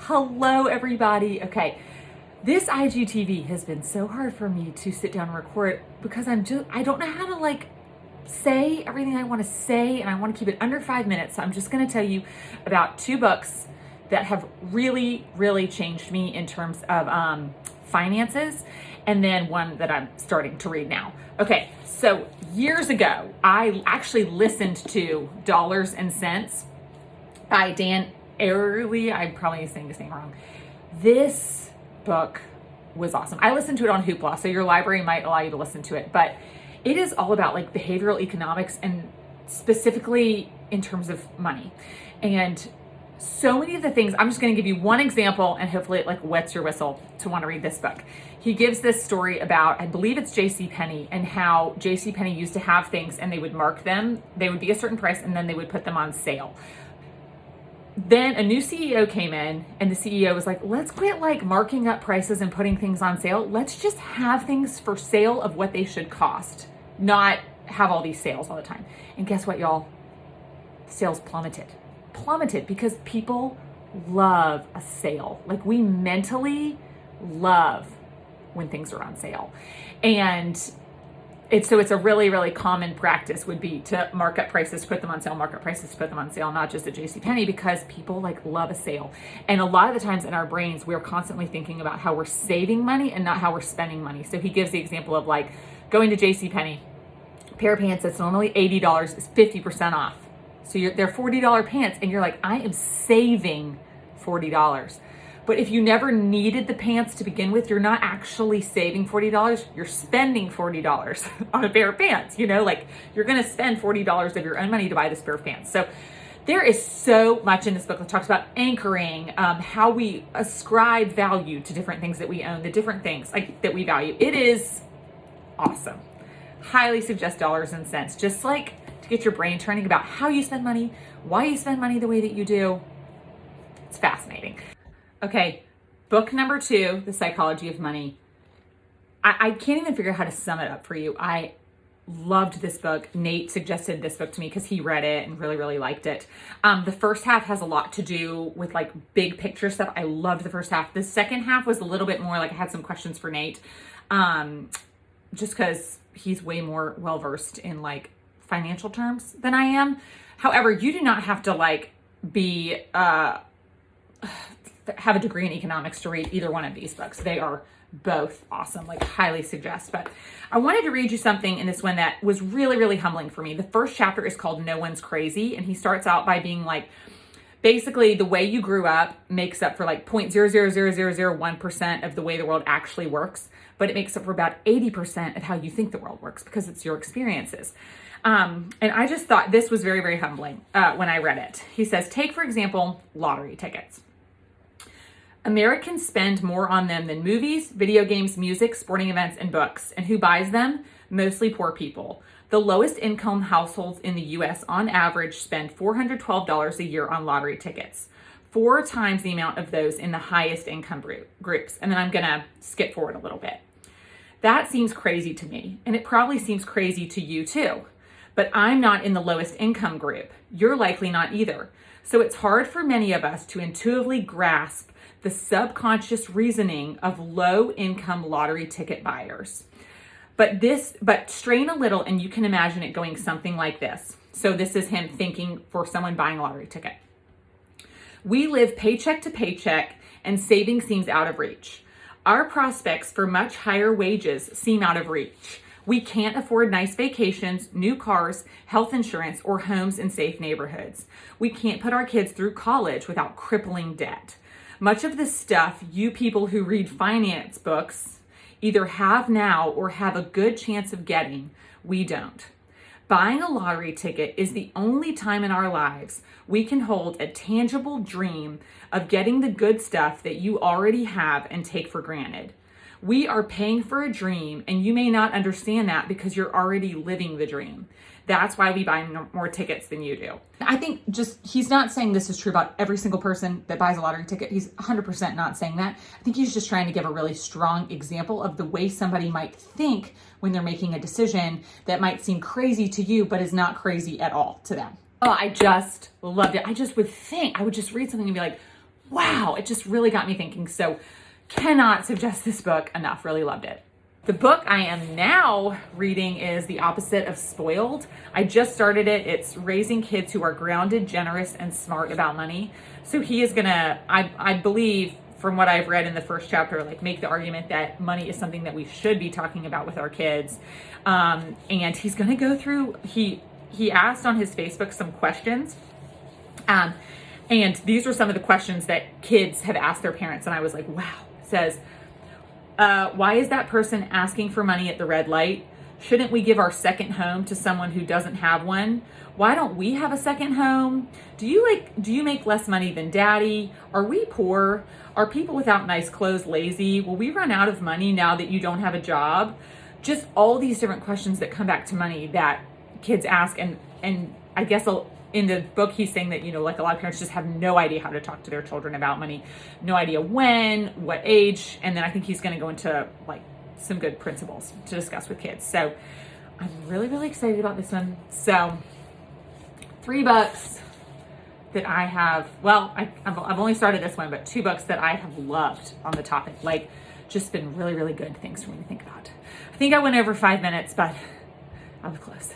Hello, everybody. Okay, this IGTV has been so hard for me to sit down and record because I don't know how to say everything I want to say, and I want to keep it under 5 minutes. So I'm just going to tell you about two books that have really, really changed me in terms of finances, and then one that I'm starting to read now. Okay, so years ago, I actually listened to Dollars and Cents by Dan Ariely. I'm probably saying his name wrong. This book was awesome. I listened to it on Hoopla, so your library might allow you to listen to it, but it is all about behavioral economics, and specifically in terms of money. And so many of the things, I'm just going to give you one example, and hopefully it wets your whistle to want to read this book. He gives this story about, I believe it's JCPenney, and how JCPenney used to have things and they would mark them. They would be a certain price and then they would put them on sale. Then a new CEO came in, and the CEO was like, let's quit marking up prices and putting things on sale. Let's just have things for sale of what they should cost, not have all these sales all the time. And guess what, y'all? Sales plummeted because people love a sale. We mentally love when things are on sale. And it's a really, really common practice would be to mark up prices, put them on sale, mark up prices, put them on sale, not just at JCPenney, because people love a sale. And a lot of the times in our brains, we're constantly thinking about how we're saving money and not how we're spending money. So he gives the example of going to JCPenney, a pair of pants that's normally $80 is 50% off. So they're $40 pants, and you're like, I am saving $40. But if you never needed the pants to begin with, you're not actually saving $40. You're spending $40 on a pair of pants. You're going to spend $40 of your own money to buy this pair of pants. So there is so much in this book that talks about anchoring, how we ascribe value to different things that we own, the different things that we value. It is awesome. Highly suggest Dollars and Cents. Just to get your brain turning about how you spend money, why you spend money the way that you do. It's fascinating. Okay, book number 2, The Psychology of Money. I can't even figure out how to sum it up for you. I loved this book. Nate suggested this book to me because he read it and really, really liked it. The first half has a lot to do with big picture stuff. I loved the first half. The second half was a little bit more I had some questions for Nate, just because he's way more well-versed in financial terms than I am. However, you do not have to be have a degree in economics to read either one of these books. They are both awesome, highly suggest. But I wanted to read you something in this one that was really, really humbling for me. The first chapter is called No One's Crazy, and he starts out by being basically the way you grew up makes up for 0.00001% of the way the world actually works, but it makes up for about 80% of how you think the world works because it's your experiences. And I just thought this was very, very humbling when I read it. He says, take, for example, lottery tickets. Americans spend more on them than movies, video games, music, sporting events, and books. And who buys them? Mostly poor people. The lowest income households in the U.S. on average spend $412 a year on lottery tickets, 4 times the amount of those in the highest income groups. And then I'm going to skip forward a little bit. That seems crazy to me, and it probably seems crazy to you too. But I'm not in the lowest income group. You're likely not either. So it's hard for many of us to intuitively grasp the subconscious reasoning of low-income lottery ticket buyers. But strain a little and you can imagine it going something like this. So this is him thinking for someone buying a lottery ticket. We live paycheck to paycheck and saving seems out of reach. Our prospects for much higher wages seem out of reach. We can't afford nice vacations, new cars, health insurance, or homes in safe neighborhoods. We can't put our kids through college without crippling debt. Much of the stuff you people who read finance books either have now or have a good chance of getting, we don't. Buying a lottery ticket is the only time in our lives we can hold a tangible dream of getting the good stuff that you already have and take for granted. We are paying for a dream, and you may not understand that because you're already living the dream. That's why we buy more tickets than you do. I think he's not saying this is true about every single person that buys a lottery ticket. He's 100% not saying that. I think he's just trying to give a really strong example of the way somebody might think when they're making a decision that might seem crazy to you, but is not crazy at all to them. Oh, I just loved it. I would just read something and be like, wow, it just really got me thinking. So cannot suggest this book enough. Really loved it. The book I am now reading is The Opposite of Spoiled. I just started it. It's raising kids who are grounded, generous, and smart about money. So he is gonna, I believe, from what I've read in the first chapter, like make the argument that money is something that we should be talking about with our kids. And he's gonna go through, he asked on his Facebook some questions. And these were some of the questions that kids have asked their parents. And I was like, wow. It says, why is that person asking for money at the red light? Shouldn't we give our second home to someone who doesn't have one? Why don't we have a second home? Do you make less money than daddy? Are we poor? Are people without nice clothes lazy? Will we run out of money now that you don't have a job? Just all these different questions that come back to money that kids ask. And I guess in the book, he's saying that, like a lot of parents just have no idea how to talk to their children about money, no idea when, what age. And then I think he's going to go into like some good principles to discuss with kids. So I'm really, really excited about this one. So 3 books that I have, I've only started this one, but 2 books that I have loved on the topic, like just been really, really good things for me to think about. I think I went over 5 minutes, but I was close.